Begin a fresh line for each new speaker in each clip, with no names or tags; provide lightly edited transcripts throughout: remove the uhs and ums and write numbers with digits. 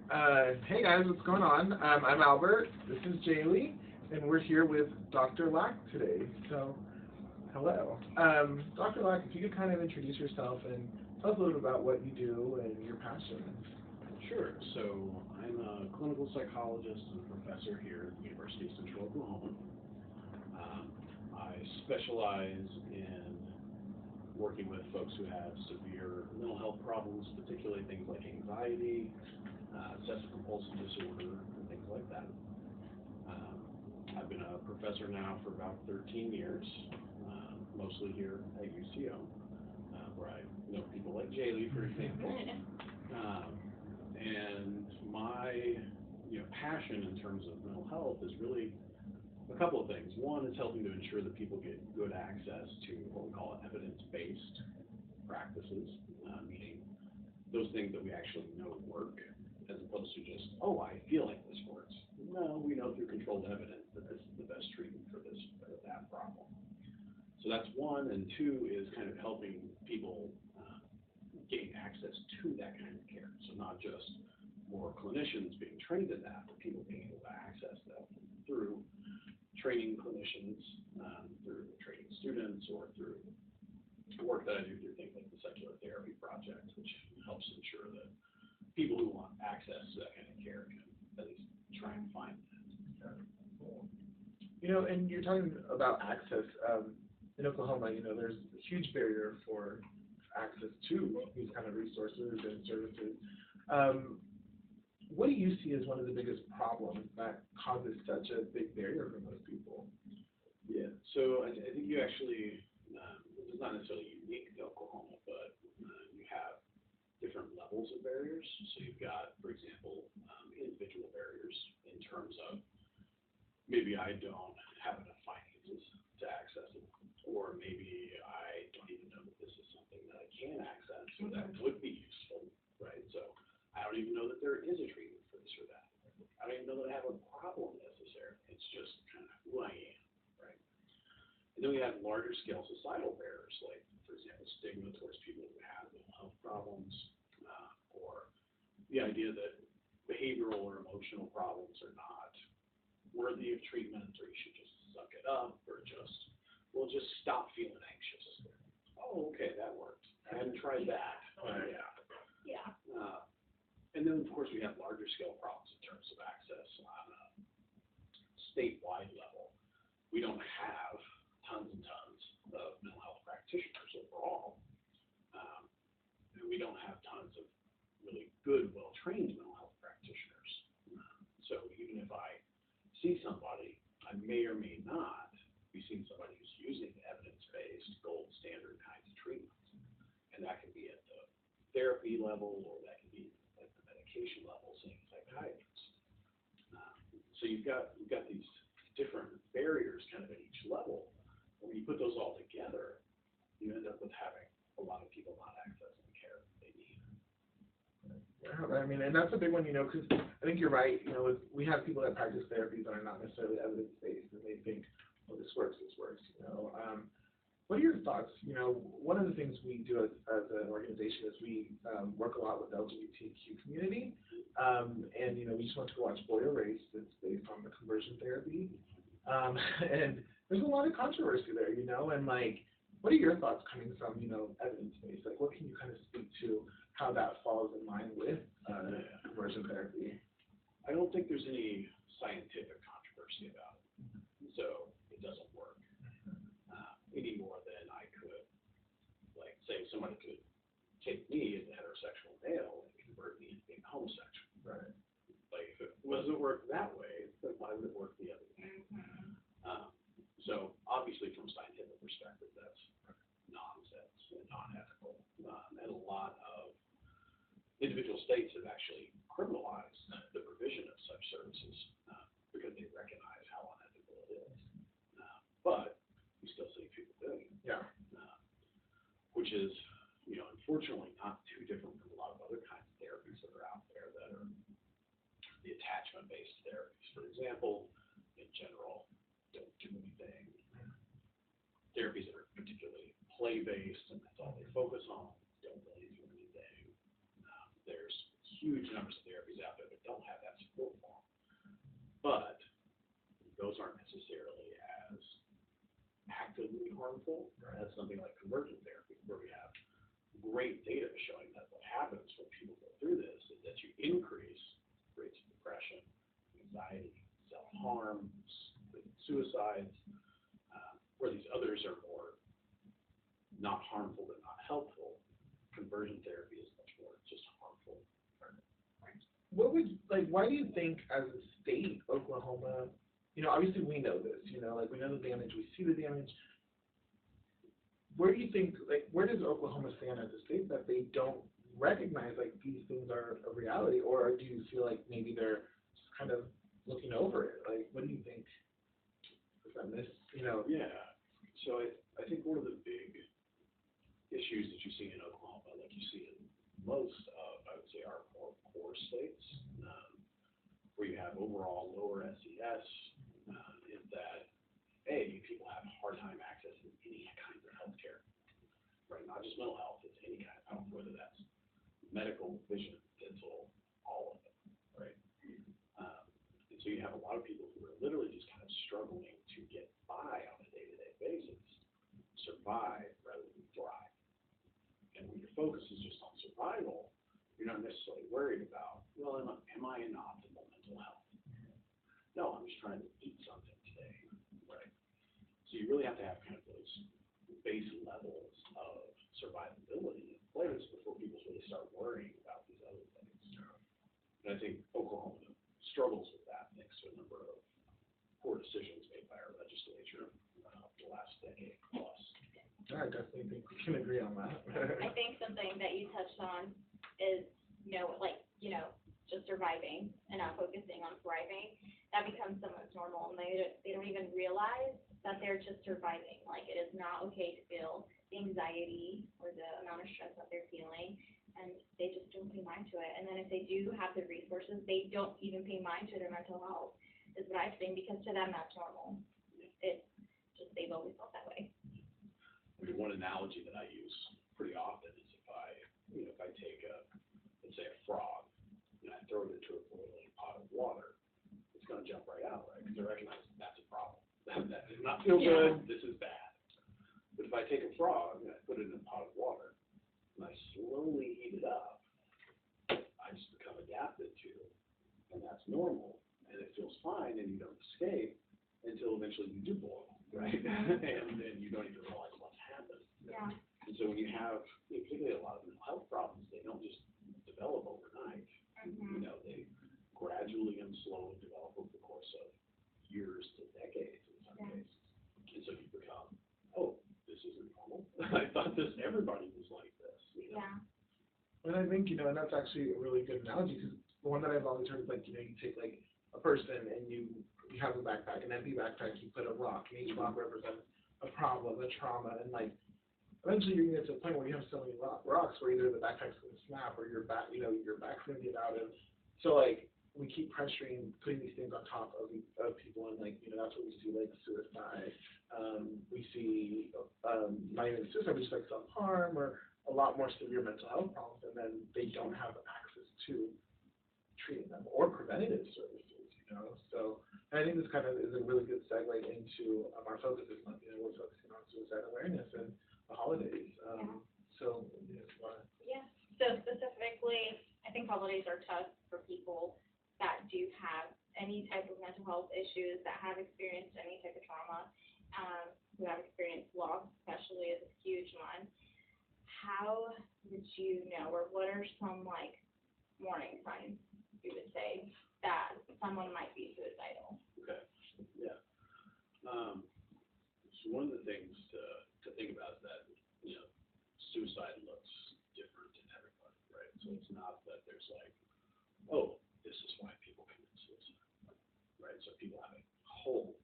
Hey guys, what's going on? I'm Albert. This is Jaylee, and we're here with Dr. Lack today. So, hello. Dr. Lack, if you could kind of introduce yourself and tell us a little bit about what you do and your passion.
Sure. So I'm a clinical psychologist and professor here at the University of Central Oklahoma. I specialize in working with folks who have severe mental health problems, particularly things like anxiety, obsessive compulsive disorder, and things like that. I've been a professor now for about 13 years, mostly here at UCO, where I know people like Jaylee, for example. And my passion in terms of mental health is really a couple of things. One is helping to ensure that people get good access to what we call evidence-based practices, meaning those things that we actually know work, as opposed to just, oh, I feel like this works. No, we know through controlled evidence that this is the best treatment for this or that problem. So that's one, and two is kind of helping people gain access to that kind of care. So not just more clinicians being trained in that, but people being able to access that through training clinicians, through training students, or through the work that I do through things like the Secular Therapy Project, which helps ensure that people who want access to that kind of care can at least try and find that.
And you're talking about access. In Oklahoma, there's a huge barrier for access to these kind of resources and services. What do you see as one of the biggest problems that causes such a big barrier for most people?
Yeah, so I think you actually, this is not necessarily unique to Oklahoma, but you have different levels of barriers. So you've got, for example, individual barriers in terms of maybe I don't have enough finances to access it, or maybe I don't even know that this is something that I can access or that would be useful, right? So I don't even know that there is a treatment for this or that. I don't even know that I have a problem necessarily. It's just kind of who I am, right? And then we have larger scale societal barriers, like, for example, stigma towards people who have mental health problems, or the idea that behavioral or emotional problems are not worthy of treatment, or you should just suck it up, or just stop feeling anxious. Oh, okay, that worked. I hadn't tried that.
Yeah.
And then, of course, we have larger scale problems in terms of access on a statewide level. We don't have tons and tons of mental health practitioners overall. And we don't have tons of really good, well-trained mental health practitioners. So even if I see somebody, I may or may not be seeing somebody who's using evidence-based, gold standard kinds of treatments. And that can be at the therapy level, or that can be at the medication level, seeing a psychiatrist. So you've got these different barriers kind of at each level. When you put those all together, you end up with having a lot of people not accessing the care that they need.
Yeah, I mean, and that's a big one, because I think you're right. We have people that practice therapies that are not necessarily evidence-based, and they think, oh, this works. What are your thoughts? One of the things we do as an organization is we work a lot with the LGBTQ community, and we just went to watch Boy Erased. It's based on the conversion therapy, and there's a lot of controversy there, and what are your thoughts coming from evidence-based? Like, what can you kind of speak to how that falls in line with conversion therapy?
I don't think there's any scientific controversy about it, so it doesn't work any more than I could, like, say somebody could take me as a heterosexual male and convert me into being homosexual.
Right.
Like, if it wasn't work that way, then why would it work the other way? So obviously, from a scientific perspective, that's nonsense and unethical. And a lot of individual states have actually criminalized the provision of such services because they recognize how unethical it is. But we still see people doing it.
Yeah.
Which is, unfortunately not too different from a lot of other kinds of therapies that are out there that are the attachment-based therapies. For example, in general, don't do anything. Therapies that are particularly play-based and that's all they focus on, don't really do anything. There's huge numbers of therapies out there that don't have that support for them. But those aren't necessarily as actively harmful as something like conversion therapy, where we have great data showing that what happens when people go through this is that you increase rates of depression, anxiety, self-harm, suicides, where these others are more not harmful but not helpful. Conversion therapy is much more just harmful.
What would, like, why do you think as a state, Oklahoma, obviously we know this, like we know the damage, we see the damage. Where do you think, like, where does Oklahoma stand as a state that they don't recognize, like, these things are a reality, or do you feel like maybe they're just kind of looking over it? Like, what do you think? Is that
Yeah. So I think one of the big issues that you see in Oklahoma, like you see in most of, I would say, our more core states, where you have overall lower SES, is that, people have a hard time accessing any kind of healthcare, right? Not just mental health, it's any kind of health, whether that's medical, vision, dental, all of it, right? And so you have a lot of people who are literally just kind of struggling to get by on a day-to-day basis, survive rather than thrive. And when your focus is just on survival, you're not necessarily worried about, well, am I in optimal mental health? No, I'm just trying to eat something today, right? So you really have to have kind of those base levels of survivability in place before people really start worrying about these other things. And I think Oklahoma struggles with that thanks to a number of poor decisions made by our legislature the last decade plus.
I definitely think we can agree on that.
I think something that you touched on is, just surviving and not focusing on thriving. That becomes someone's normal, and they don't even realize that they're just surviving. Like, it is not okay to feel the anxiety or the amount of stress that they're feeling, and they just don't pay mind to it. And then if they do have the resources, they don't even pay mind to their mental health, is what I've seen, because to them that's normal. It's just, they've always felt that way.
I mean, one analogy that I use pretty often is if I take let's say a frog, and I throw it into a boiling pot of water, it's going to jump right out, right? Because I recognize that's a problem. That does not feel good. This is bad. But if I take a frog and I put it in a pot of water, and I slowly heat it up, I just become adapted to it, and that's normal, and it feels fine, and you don't escape until eventually you do boil, right? and then you don't even realize what's happened.
Yeah.
And so when you have, particularly a lot of mental health problems, they don't just develop overnight.
Mm-hmm.
They gradually and slowly develop over the course of years to decades in some cases. And so you become, this isn't normal. I thought everybody was like this.
Yeah.
And I think, and that's actually a really good analogy, because the one that I've always heard is like, you take like a person and you have a backpack, an empty backpack, you put a rock, and each rock represents a problem, a trauma, and like, eventually you're going to get to a point where you have so many rocks where either the backpack's going to snap or your back's going to give out. And so, like, we keep pressuring, putting these things on top of people, and, like, that's what we see, like, suicide. We see, not even suicide, but just, like, self-harm or a lot more severe mental health problems, and then they don't have access to treating them or preventative services, So I think this kind of is a really good segue into our focus this month. We're focusing on suicide awareness and the holidays. So,
Yeah. So specifically, I think holidays are tough for people that do have any type of mental health issues, that have experienced any type of trauma, who have experienced loss, especially, is a huge one. How would you know, or what are some, like, warning signs you would say that someone might be suicidal?
Okay. Yeah. So one of the things to think about is that, suicide looks different in everybody, right? So it's not that there's like, this is why people commit suicide, right? So people have a whole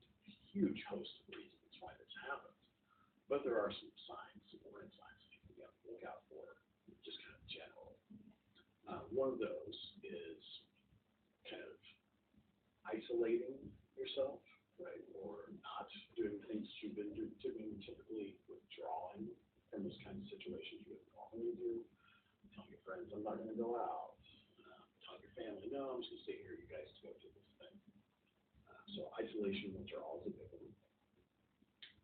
huge host of reasons why this happens. But there are some signs, some warning signs that people have to look out for, just kind of general. One of those is kind of isolating yourself, right? Or not doing things that you've been doing, typically withdrawing from those kinds of situations you would normally do. Telling your friends, I'm not going to go out. no, I'm just going to stay here. You guys go do this thing. So isolation withdrawal is a big one.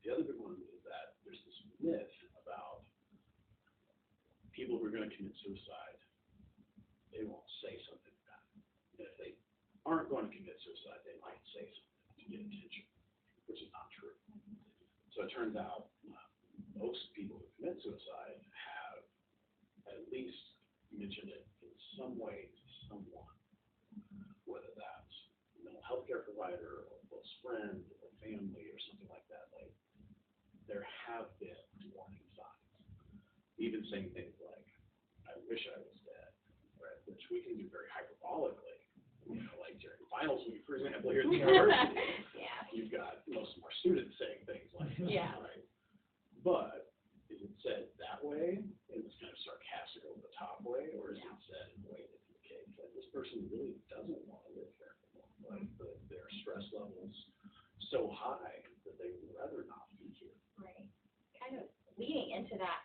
The other big one is that there's this myth about people who are going to commit suicide, they won't say something about it. And if they aren't going to commit suicide, they might say something to get attention, which is not true. So it turns out most people who commit suicide have at least mentioned it in some way to someone, whether that's a mental health care provider or a close friend or family or something like that. Like, there have been warning signs. Even saying things like, I wish I was dead, right? Which we can do very hyperbolically. You know, like during finals week, for example, here at the university, you've got most of our students saying things like that, right? But is it said that way, in this kind of sarcastic, over the top way, or is it said in a way that indicates that this person really doesn't want to live here anymore? Like their stress levels so high that they would rather not be here.
Right. Kind of leading into that,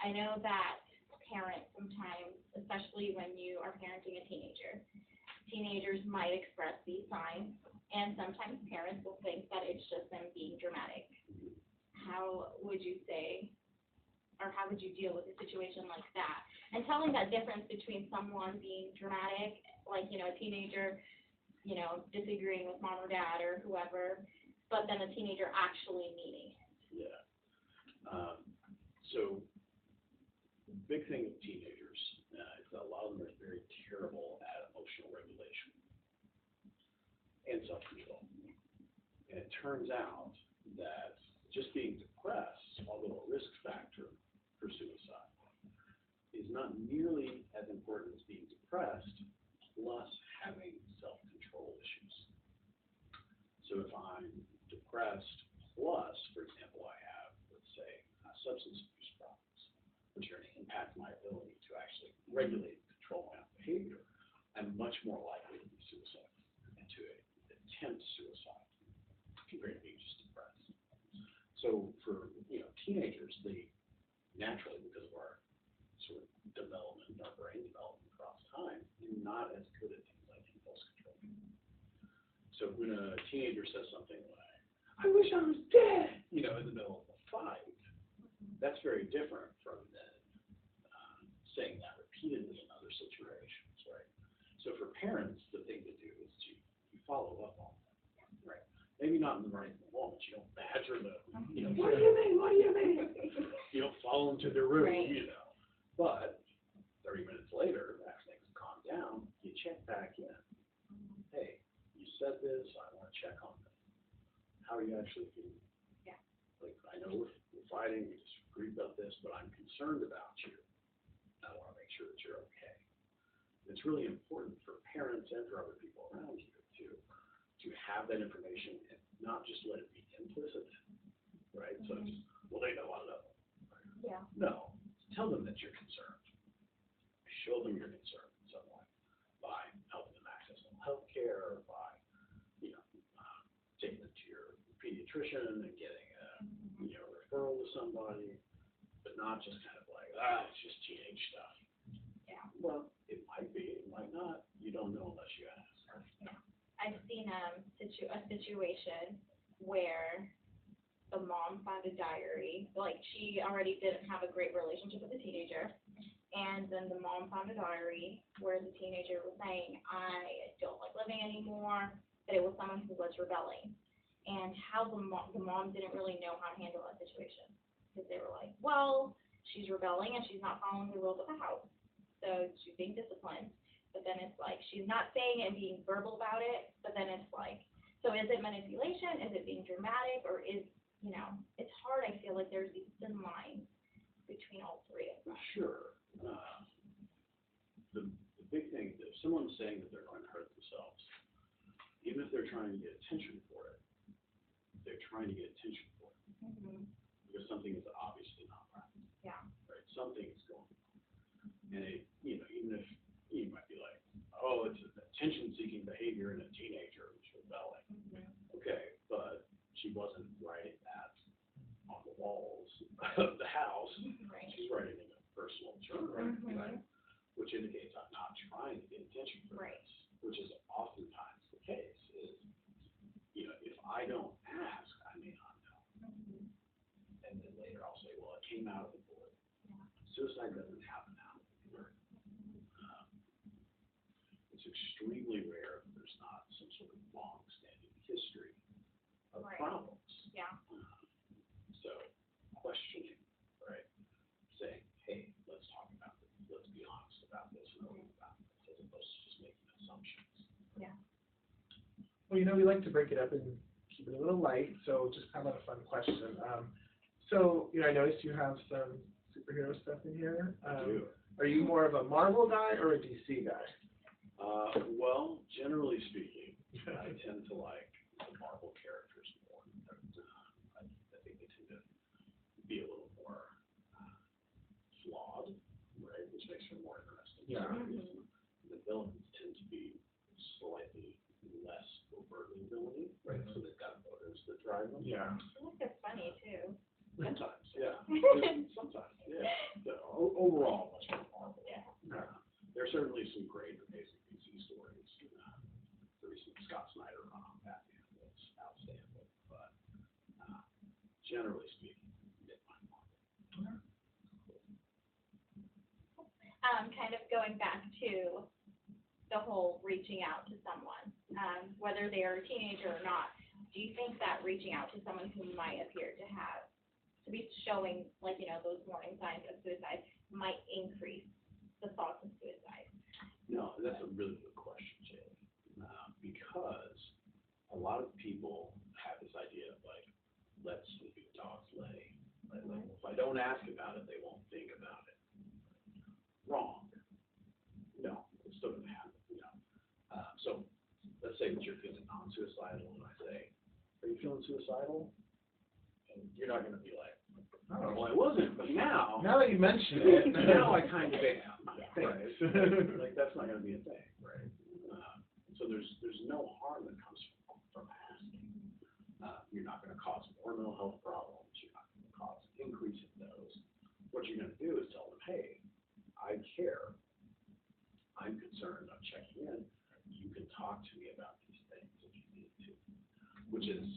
I know that parents sometimes, especially when you are parenting a teenager, teenagers might express these signs, and sometimes parents will think that it's just them being dramatic. How would you say, or how would you deal with a situation like that? And telling that difference between someone being dramatic, like, you know, a teenager, you know, disagreeing with mom or dad or whoever, but then a teenager actually meaning it.
Yeah. So the big thing with teenagers is that a lot of them are very terrible at emotional regulation and self-control. And it turns out that just being depressed, although a risk factor for suicide, is not nearly as important as being depressed plus having self-control issues. So if I'm depressed plus, for example, I have, let's say, substance abuse problems, which are going to impact my ability to actually regulate and control my own behavior, I'm much more likely to be suicidal and to attempt suicide compared to being just depressed. So for teenagers, they naturally, because of our sort of development, our brain development across time, are not as good at things like impulse control. So when a teenager says something like, I wish I was dead, in the middle of a fight, that's very different from then saying that repeatedly in other situations, right? So for parents, the thing to do is you follow up on that, right? Maybe not in the right moment. You don't badger them, what do you mean? What do you mean? You don't follow them to their room,
Right.
But 30 minutes later, after things calm down, you check back in. Hey, you said this, I want to check on this. How are you actually feeling?
Yeah.
Like, I know we're fighting, we just agreed about this, but I'm concerned about you. I want to make sure that you're okay. And it's really important for parents and for other people around you to have that information and not just let it be implicit, right? So it's, well, they know I love them. Right?
Yeah.
No, tell them that you're concerned. Show them you're concerned in some way by helping them access mental health care, or by taking them to your pediatrician and getting a referral to somebody, but not just kind of like, it's just teenage stuff.
Yeah.
Well, it might be, it might not. You don't know unless you ask.
Yeah. I've seen a situation where the mom found a diary, like she already didn't have a great relationship with the teenager, and then the mom found a diary where the teenager was saying, I don't like living anymore, but it was someone who was rebelling, and how the mom didn't really know how to handle that situation, because they were like, well, she's rebelling and she's not following the rules of the house, so she's being disciplined. But then it's like, she's not saying it and being verbal about it, but then it's like, so is it manipulation? Is it being dramatic? Or is, it's hard, I feel like there's these thin lines between all three of them.
Sure. The big thing, if someone's saying that they're going to hurt themselves, even if they're trying to get attention for it, they're trying to get attention for it.
Mm-hmm.
Because something is obviously not right.
Yeah.
Right? Something is going on. And even if you might be like, oh, it's an attention-seeking behavior in a teenager who's rebelling.
Mm-hmm.
Okay, but she wasn't writing that on the walls of the house.
Right.
She's writing in a personal journal,
Mm-hmm.
right? Which indicates I'm not trying to get attention for
Right.
which is oftentimes the case. Is, you know, if I don't ask, I may not know,
Mhm.
and then later I'll say, well, it came out of the blue.
Yeah.
Suicide doesn't happen out of the blue. Um, it's extremely rare that there's not some sort of long-standing history of
Right.
problems.
Yeah.
So questioning, right? Saying, hey, let's talk about this. Let's be honest about this and open about this, as opposed to just making assumptions.
Yeah.
Well, you know, we like to break it up and keep it a little light, so just kind of a fun question. So, you know, I noticed you have some superhero stuff in here.
I do.
Are you more of a Marvel guy or a DC guy?
Well, generally speaking, I tend to like the Marvel characters more. I think they tend to be a little more flawed, right? Which makes them more interesting.
Yeah.
Mhm.
The villains tend to be slightly less overtly villainy, right? So they've got motives that drive them.
Yeah.
I feel like they're funny too.
Sometimes, yeah. Sometimes, yeah. But overall, much more Marvel.
Yeah.
There are certainly some great, amazing DC stories. The recent Scott Snyder run on Batman was outstanding, but generally speaking, midnight Marvel.
Kind of going back to the whole reaching out to someone, whether they are a teenager or not, do you think that reaching out to someone who might appear to be showing, like, you know, those warning signs of suicide might increase the thoughts of suicide?
No, that's a really good question, Jay. Because a lot of people have this idea of like, let sleeping dogs lay. Like, if I don't ask about it, they won't think about it. Wrong. No, it's still going to happen. You know. So let's say that you're feeling non-suicidal, and I say, "Are you feeling suicidal?" And you're not going to be like,
Oh.
"Well, I wasn't, but now."
Now that you mention it,
Now I kind of am.
Thanks.
Right? Like that's not going to be a thing, right? So there's no harm that comes from asking. You're not going to cause more mental health problems. You're not going to cause an increase in those. What you're going to do is tell them, hey, I care. I'm concerned. I'm checking in. You can talk to me about these things if you need to, which is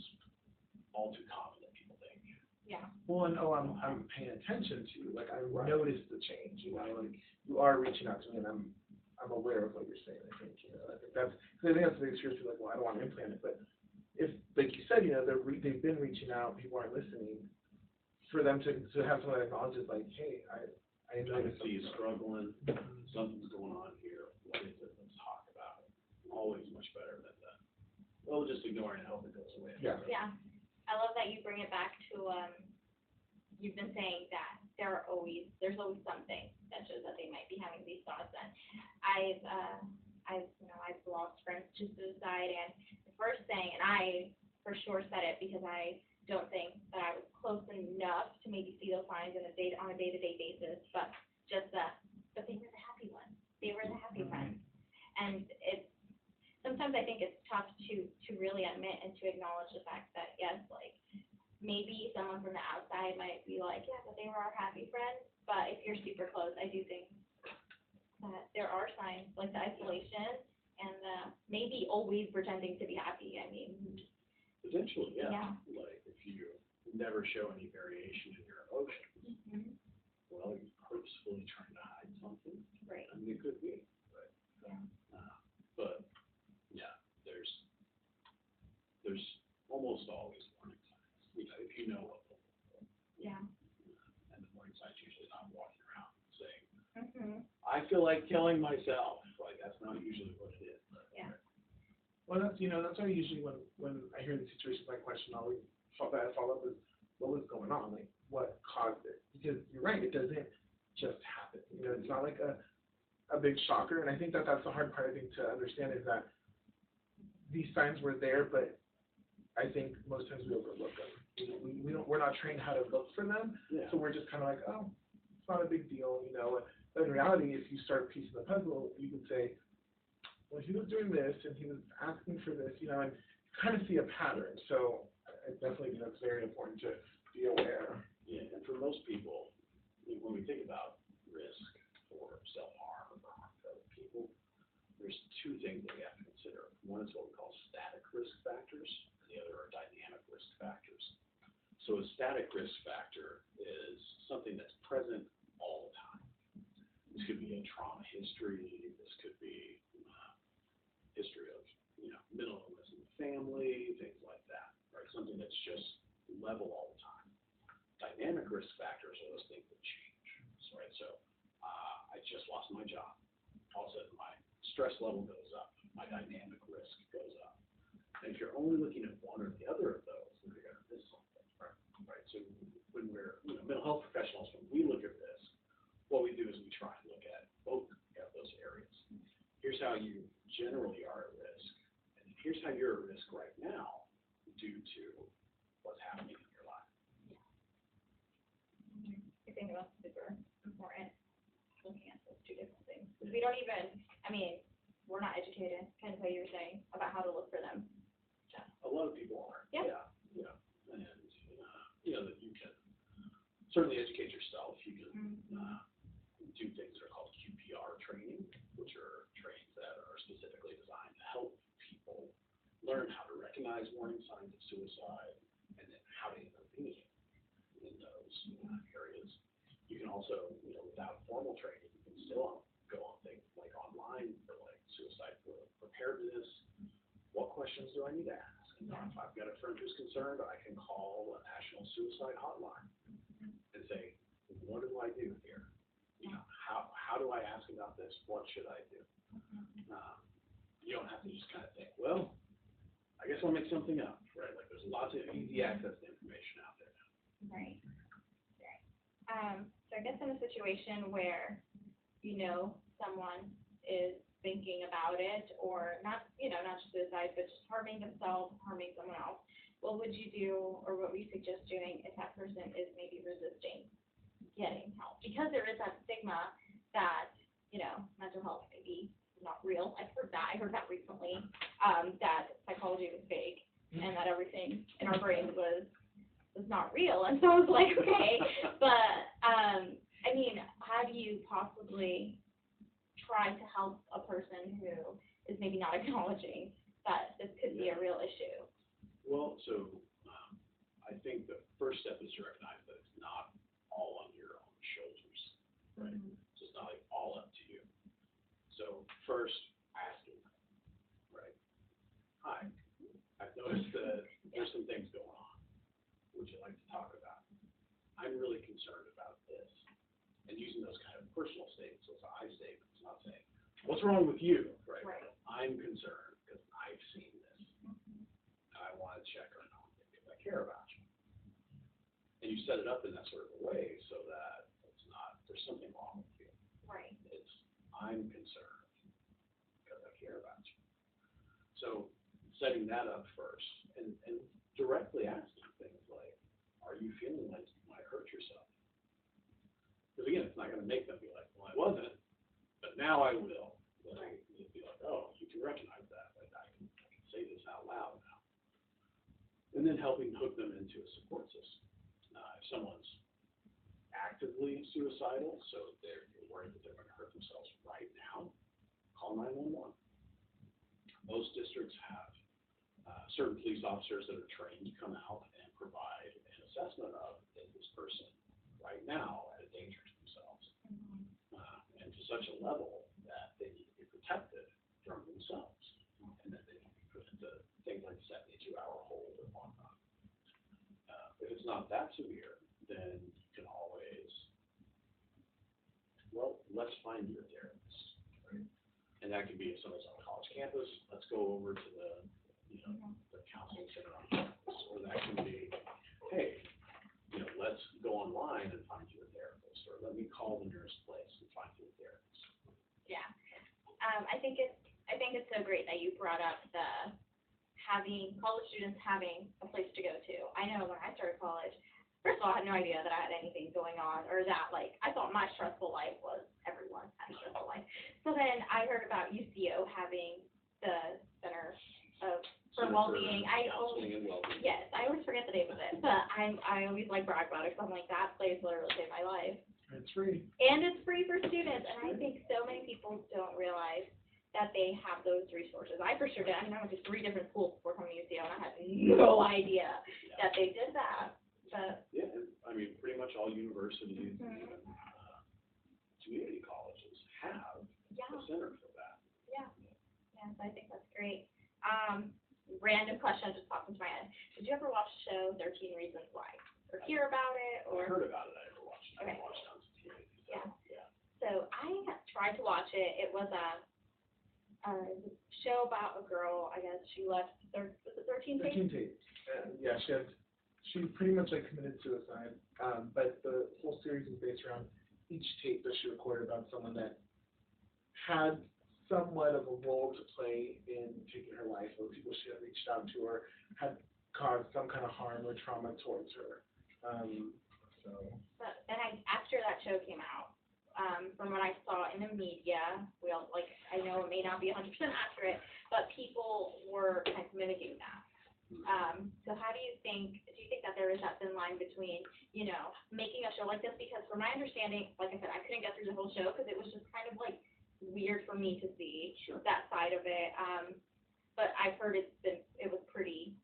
all too common that people think.
Yeah.
Well, and I'm paying attention to you. Like I noticed the change. You know, like you are reaching out to me, and I'm aware of what you're saying. I think I think that's because I think that's the biggest fear too. Like, well, I don't want to implant it, but if, like you said, you know, they've been reaching out, people aren't listening. For them to have someone that acknowledges, like, hey, I
I see you struggling. Something's going on here. What is it? Let's talk about it. Always much better than that. Well, just ignoring it, hope it goes away.
Yeah.
Yeah. I love that you bring it back to, you've been saying that there's always something that shows that they might be having these thoughts. And I've lost friends to suicide, and the first thing, and I for sure said it because I don't think that I was close enough to maybe see those signs on a day-to-day basis, but just but they were the happy ones. They were the happy friends. And sometimes I think it's tough to really admit and to acknowledge the fact that, yes, like, maybe someone from the outside might be like, yeah, but they were our happy friends. But if you're super close, I do think that there are signs like the isolation and maybe always pretending to be happy. I mean,
Potentially, yeah.
Yeah.
Like if you never show any variation in your emotions, well, you're purposefully trying to hide something.
right.
I mean, it could be, right?
Yeah.
But yeah, there's almost always warning signs. You know, if you know what to look for.
Yeah.
And the warning signs usually not walking around saying,
Mm-hmm.
I feel like killing myself. Like that's not usually what it is.
Yeah.
Well, that's why usually when I hear these situations, my question always follow up is, what was going on? Like, what caused it? Because you're right, it doesn't just happen. You know, it's not like a big shocker, and I think that's the hard part, I think, to understand is that these signs were there, but I think most times we overlook them. We're not trained how to look for them,
Yeah.
so we're just kind of like, oh, it's not a big deal, you know. But in reality, if you start piecing the puzzle, you can say, well, he was doing this, and he was asking for this, you know, and kind of see a pattern. So I definitely think that's very important to be aware.
Yeah, and for most people, when we think about risk for self-harm or harm to other people, there's two things that we have to consider. One is what we call static risk factors, and the other are dynamic risk factors. So a static risk factor is something that's present all the time. This could be a trauma history. This could be history of, mental illness in the family, things like that, right? Something that's just level all the time. Dynamic risk factors are those things that change, right? So I just lost my job. All of a sudden, my stress level goes up. My dynamic risk goes up. And if you're only looking at one or the other of those, then you're going to miss something, right? So when we're mental health professionals, when we look at risk, what we do is we try and look at both of those areas. Here's how you generally are at risk, and here's how you're at risk right now due to what's happening in your life.
I think that's super important, looking at those two different things. Because we don't even, we're not educated, kind of what you were saying, about how to look for them. Yeah.
A lot of people aren't.
Yeah.
And, that you can certainly educate yourself. You can do things that are called QPR training, which are trainings that are specifically designed to help people learn how to recognize warning signs of suicide and then how to intervene in those areas. You can also, without formal training, you can still go on things like online for like suicide preparedness. What questions do I need to ask? If I've got a friend who's concerned, I can call a national suicide hotline and say, what do I do here? How do I ask about this? What should I do? You don't have to just kind of think, well, I guess I'll make something up, right? Like there's lots of easy access to information out there now.
Right. So I guess in a situation where, someone is thinking about it, or not just suicide, but just harming themselves, harming someone else, what would you do, or what would you suggest doing if that person is maybe resisting getting help? Because there is that stigma that, mental health may be not real. I heard that recently, that psychology was fake, and that everything in our brains was not real. And so I was like, okay, but, how do you possibly try to help a person who is maybe not acknowledging that this could be a real issue?
Well, so I think the first step is to recognize that it's not all on your own shoulders, right? So it's not like all up to you. So first, asking, right? Hi, I've noticed that there's some things going on. Would you like to talk about? I'm really concerned about this. And using those kind of personal statements, those I statements, not saying, what's wrong with you, right? I'm concerned because I've seen this. And I want to check on it because I care about you. And you set it up in that sort of a way so that it's not, there's something wrong with you.
Right.
It's, I'm concerned because I care about you. So setting that up first and directly asking things like, are you feeling like you might hurt yourself? Because again, it's not going to make them be like, well, I wasn't, but now I will. Right. You'll be like, oh, you can recognize that. Like I can say this out loud now. And then helping hook them into a support system. If someone's actively suicidal, so you're worried that they're going to hurt themselves right now, call 911. Most districts have certain police officers that are trained to come out and provide an assessment of, is this person right now at a danger to themselves, and to such a level that they need to be protected from themselves, and that they can be put into things like 72-hour hold or whatnot. If it's not that severe, then you can always, let's find you a therapist, right? And that can be if someone's on a college campus, let's go over to the counseling center on campus, or that can be, hey, let's go online and find you a therapist, or let me call the nearest place and find you a therapist.
Yeah. I think it's so great that you brought up the college students having a place to go to. I know when I started college, first of all, I had no idea that I had anything going on, or that, I thought my stressful life was everyone had a stressful life. So then I heard about UCO having the Center for Wellbeing. Yes, I always forget the name of it, but I always brag about it, because I'm like, that place literally saved my life.
It's free.
And it's free for students, and I think so many people don't realize that they have those resources. I for sure did. I mean, I went to 3 different schools before coming to UCO, and I had no idea that they did that. But
Yeah, and I mean, pretty much all universities,
Mhm.
and even community colleges have
yeah,
a center for that.
yeah, yes, I think that's great. Random question just popped into my head. Did you ever watch the show 13 Reasons Why, or hear about it,
I
or?
heard about it, I never watched it.
Okay.
I watched it on TV. So,
Yeah.
Yeah.
So I tried to watch it. It was a show about a girl. I guess she left. Was it 13 Tapes?
13 tapes. And yeah, she pretty much like committed suicide. But the whole series is based around each tape that she recorded about someone that had somewhat of a role to play in taking her life, or people she had reached out to her had caused some kind of harm or trauma towards her. So.
But then after that show came out, from what I saw in the media, we all, like, I know it may not be 100% accurate, but people were kind of mimicking that. So how do you think that there is that thin line between, you know, making a show like this? Because from my understanding, like I said, I couldn't get through the whole show because it was just kind of like weird for me to see that side of it. But I've heard it was pretty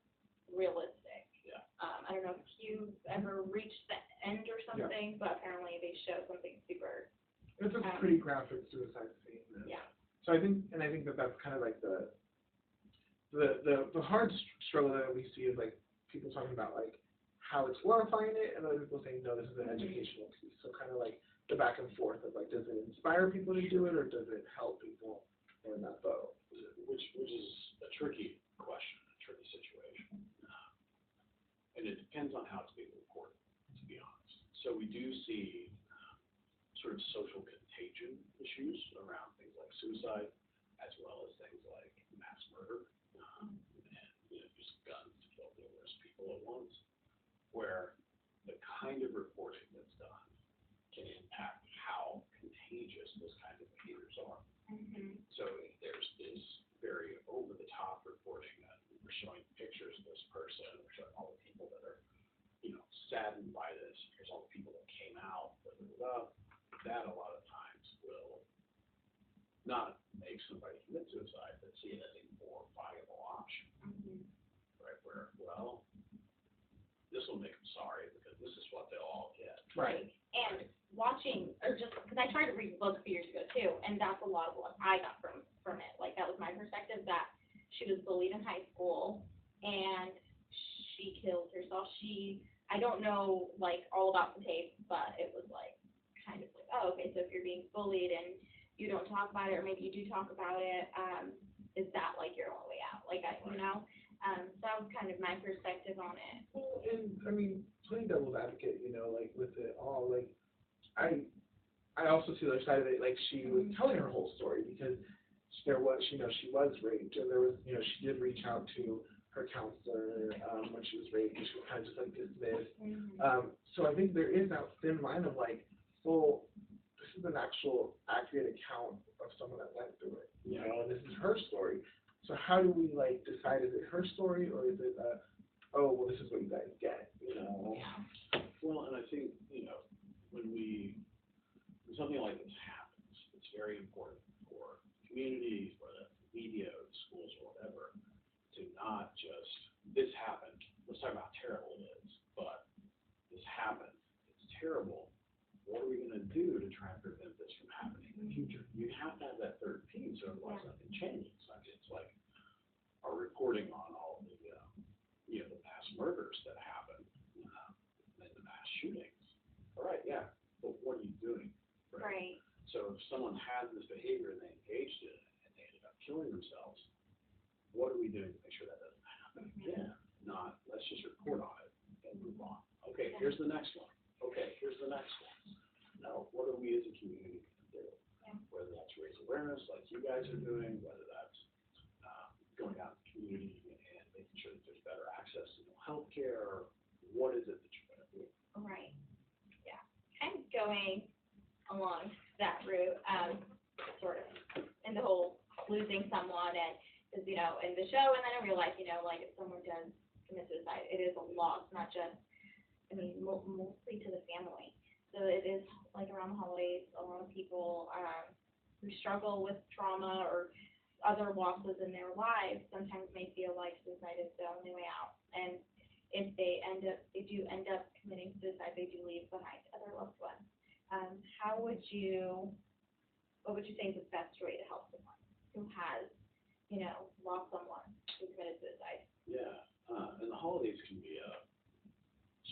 realistic.
Yeah.
I don't know if you ever reached the end or something, but apparently they show something super.
It's a pretty graphic suicide scene.
Yeah.
So I think that that's kind of like the hard struggle that we see is like people talking about like how it's glorifying it, and other people saying no, this is an educational piece. So kind of like the back and forth of like, does it inspire people to do it, or does it help people in that boat?
Which is a tricky question, a tricky situation. And it depends on how it's being reported, to be honest. So we do see sort of social contagion issues around things like suicide, as well as things like mass murder, and just guns to kill numerous people at once, where the kind of reporting that's done can impact how contagious those kinds of behaviors are.
Mm-hmm.
So if there's this very over-the-top reporting that we're showing pictures of this person, we're showing all the people that are, saddened by this, here's all the people that came out, that a lot of times will not make somebody commit suicide, but see it as a more viable option, right? Where, well, this will make them sorry because this is what they'll all get.
Right. And watching, or just because I tried to read the book a few years ago too, and that's a lot of what I got from it. Like that was my perspective, that she was bullied in high school and she killed herself. I don't know like all about the tape, but it was like kind of like, oh, okay, so if you're being bullied and you don't talk about it, or maybe you do talk about it, is that like your only way out? Like so that was kind of my perspective on it.
Well, and I mean, playing devil's advocate, like with it all, like I also see the other side of it. Like she was telling her whole story because there was, she was raped, and there was, she did reach out to her counselor when she was raped, and she was kind of just like dismissed. So I think there is that thin line of like, well, this is an actual accurate account of someone that went through it, and this is her story. So how do we like decide, is it her story, or is it oh, well, this is what you guys get,
Well, and I think, when something like this happens, it's very important for communities, whether that's the media or the schools or whatever, to not just, this happened, let's talk about how terrible it is, but this happened, it's terrible, what are we going to do to try and prevent this from happening in the future? You have to have that third piece, or otherwise nothing changes. I mean, it's like our reporting on all the, the mass murders that happen, and the mass shootings. All right, yeah, but what are you doing?
Right.
So if someone has this behavior and they engaged in it and they ended up killing themselves, what are we doing to make sure that doesn't happen again? Not, let's just report on it and move on. Okay, here's the next one. Okay, here's the next one. Now, what are we as a community going to do?
Yeah.
Whether that's raise awareness like you guys are doing, whether that's going out in the community and making sure that there's better access to health care, what is it that you're going to do?
Right. Yeah. Kind of going along that route, sort of, in the whole losing someone, and because in the show, and then in real life, like if someone does commit suicide, it is a loss, not just, mostly to the family. So it is like around the holidays, a lot of people who struggle with trauma or other losses in their lives, sometimes may feel like suicide is the only way out. And if they do end up committing suicide, they do leave behind other loved ones. What would you say is the best way to help someone who has, lost someone who committed suicide?
Yeah, and the holidays can be a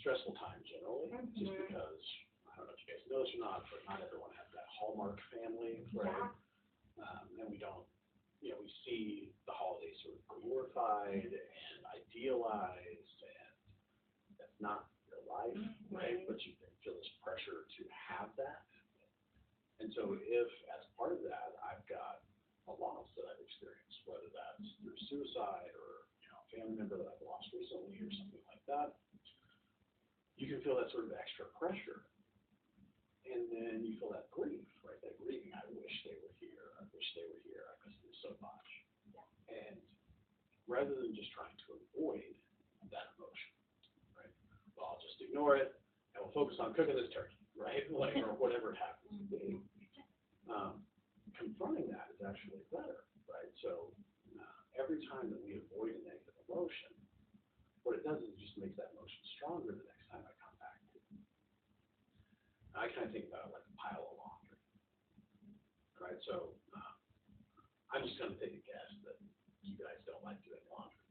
stressful time generally, just because, I don't know if you guys know this or not, but not everyone has that Hallmark family, right? And we don't, we see the holidays sort of glorified and idealized, and that's not real life, right? But you feel this pressure to have that. And so if, as part of that, I've got a loss that I've experienced, whether that's through suicide or, a family member that I've lost recently or something like that, you can feel that sort of extra pressure. And then you feel that grief, right? That grieving, I wish they were here. I wish they were here. I miss them so much. Yeah. And rather than just trying to avoid that emotion, right? Well, I'll just ignore it and we'll focus on cooking this turkey, right? Like, or whatever it happens to be. Confronting that is actually better, right? So every time that we avoid a negative emotion, what it does is it just makes that emotion stronger the next time I come back to it. I kind of think about it like a pile of laundry, right? So I'm just going to take a guess that you guys don't like doing laundry.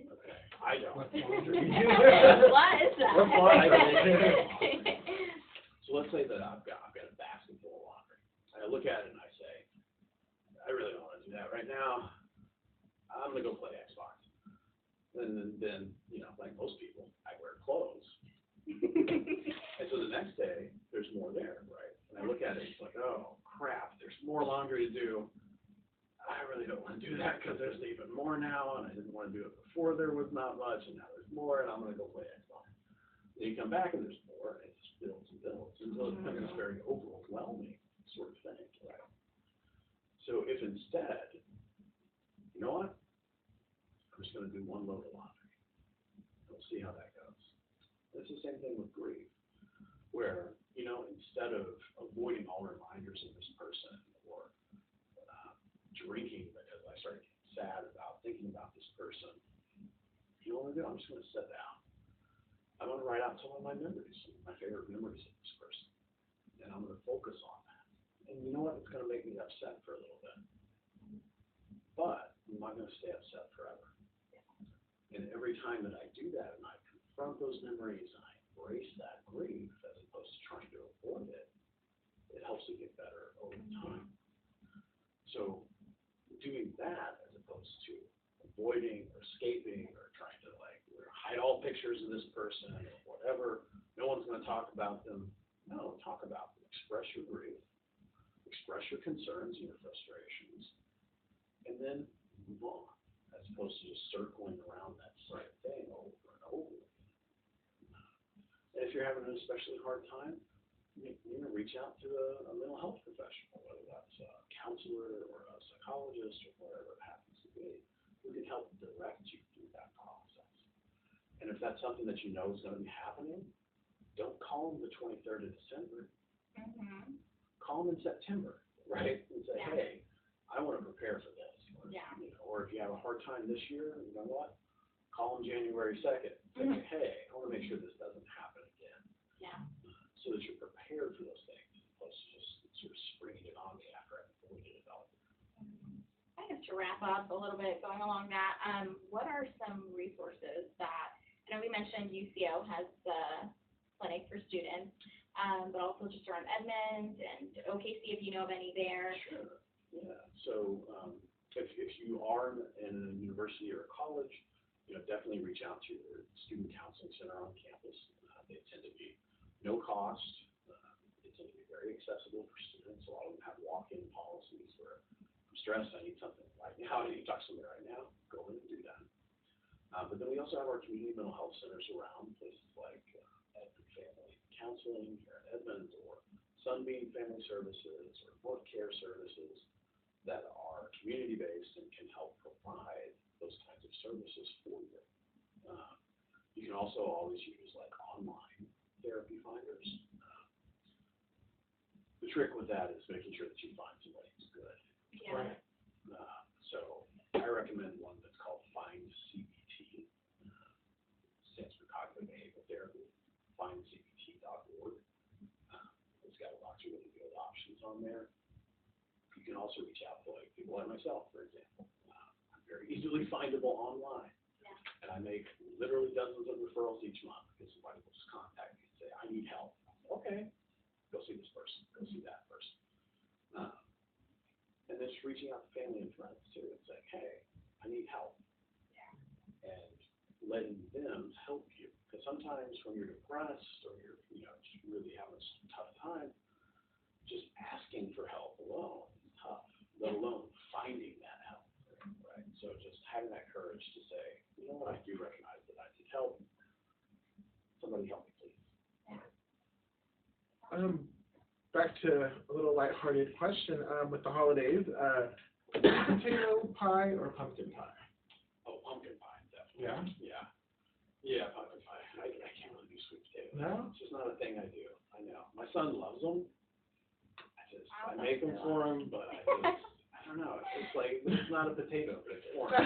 Okay, I don't.
What's laundry?
What is that?
What's laundry?
So let's say that I've got a basket full of laundry. I look at it and I say, I really don't want to do that right now. I'm going to go play Xbox. And then, like most people, I wear clothes. And so the next day, there's more there, right? And I look at it, it's like, oh, crap, there's more laundry to do. I really don't want to do that because there's even more now, and I didn't want to do it before there was not much, and now there's more, and I'm going to go play Xbox. Then you come back and there's more, and it just builds and builds until it becomes this very overwhelming sort of thing, right? So if instead, you know what? I'm just going to do one load of laundry. We'll see how that goes. It's the same thing with grief, where, instead of avoiding all reminders of this person or drinking because I started getting sad about thinking about this person, you know what I'm going to do? I'm just going to sit down. I'm going to write out some of my memories, my favorite memories of this person, and I'm going to focus on that. And you know what? It's going to make me upset for a little bit, but I'm not going to stay upset forever. And every time that I do that and I confront those memories and I embrace that grief as opposed to trying to avoid it, it helps it get better over time. So doing that as opposed to avoiding or escaping or trying to hide all pictures of this person or whatever, no one's going to talk about them. No, talk about them. Express your grief, express your concerns and your frustrations, and then move on. As opposed to just circling around that same thing over and over again. And if you're having an especially hard time, reach out to a mental health professional, whether that's a counselor or a psychologist or whatever it happens to be, who can help direct you through that process. And if that's something that you know is going to be happening, don't call them the 23rd of December. Call them in September, right? And say, hey, I want to prepare for this. Or if you have a hard time this year, you know what? Call them January 2nd. Say, hey, I want to make sure this doesn't happen again. Yeah. So that you're prepared for those things, as opposed to just sort of springing it on me after I've avoided it all.
I guess to wrap up a little bit, going along that, what are some resources that, I know we mentioned UCO has the clinic for students, but also just around Edmonds and OKC, if you know of any there.
Sure. Yeah. So if you are in a university or a college, definitely reach out to your student counseling center on campus. They tend to be no cost. They tend to be very accessible for students. A lot of them have walk-in policies where I'm stressed, I need something right now, I need to talk to somebody right now, go in and do that. But then we also have our community mental health centers around, places like Edmond Family Counseling here in Edmonds, or Sunbeam Family Services, or North Care Services that are community-based and can help provide those kinds of services for you. You can also always use online therapy finders. The trick with that is making sure that you find somebody who's good.
Yeah.
Right.
recommend one that's called Find CBT. Stands for Cognitive Behavioral Therapy. FindCBT.org. It's got lots of really good options on there. You can also reach out to like people like myself, for example. I'm very easily findable online.
Yeah.
And I make literally dozens of referrals each month because somebody will just contact me and say, I need help. Okay, go see this person, go see that person. And then just reaching out to family and friends too and saying, hey, I need help. Yeah. And letting them help you. Because sometimes when you're depressed or you're, just really having a tough time, just asking for help alone is tough, let alone finding that help, right? So just having that courage to say, you know what, I do recognize that I need help. Somebody help me, please.
Back to a little lighthearted question. With the holidays, potato pie or pumpkin pie?
Oh, pumpkin pie, definitely.
Yeah.
Yeah, pumpkin pie. I can't really do sweet potatoes.
No?
It's just not a thing I do. I know. My son loves them. I make them for him, but I don't know. It's like, it's not a potato, but it's orange.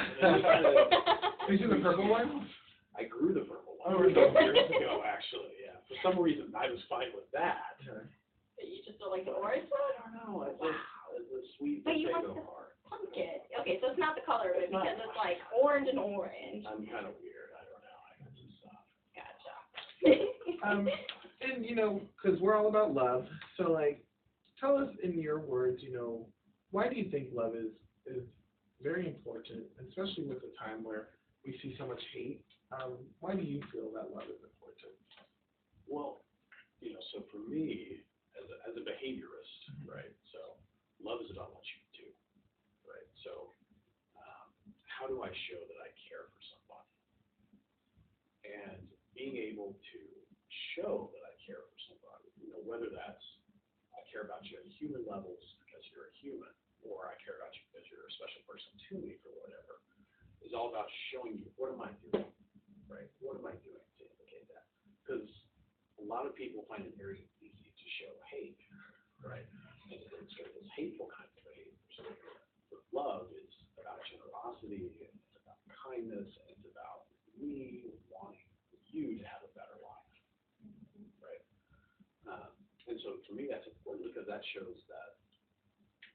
Did you do the purple one?
I grew the purple one
Oh, really?
years ago, actually, yeah. For some reason, I was fine with that.
Okay.
You just don't like the orange one?
I don't know. It's the sweet
But you like
potato
the
part.
pumpkin. Okay, so it's not the color of it
It's not.
because it's like orange and orange.
I'm kind of weird. I don't know. I just,
Gotcha.
And, because we're all about love, so, like, tell us in your words, why do you think love is very important, especially with a time where we see so much hate? Why do you feel that love is important?
well, so for me, as a behaviorist, right, so love is about what you do, right? So how do I show that I care for somebody? And being able to show that I care for somebody, whether that's I care about you at human levels because you're a human, or I care about you because you're a special person to me for whatever, is all about showing you, what am I doing, right? What am I doing to indicate that? Because a lot of people find it very easy to show hate, right? And to demonstrate those hateful kinds of behaviors. But love is about generosity, and it's about kindness, and it's about me wanting you to have a better life, right? And so for me, that's important because that shows that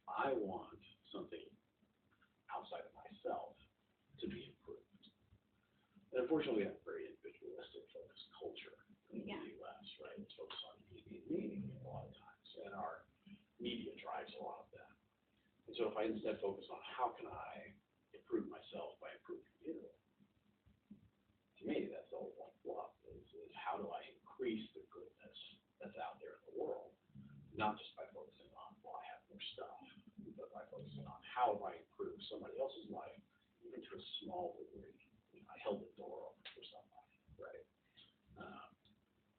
I want something outside of myself to be improved. And unfortunately, we have a very individualistic focused culture in the U.S., right? It's focused on meaning a lot of times, and our media drives a lot of that. And so if I instead focus on how can I improve myself by improving you, to me, that's the whole point of love, is how do I increase the goodness that's out there in the world, not just by focusing on, well, I have more stuff, but by focusing on how do I improve somebody else's life, even to a small degree. I held the door open for somebody, right?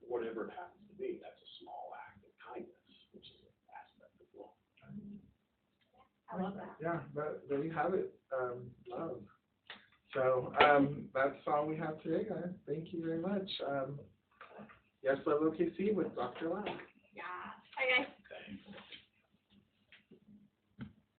Whatever it happens to be, that's a small act of kindness, which is an aspect of love.
I love that.
Yeah, there you have it. Love. So that's all we have today, guys. Thank you very much. Yes, Love OKC with Dr. Lau.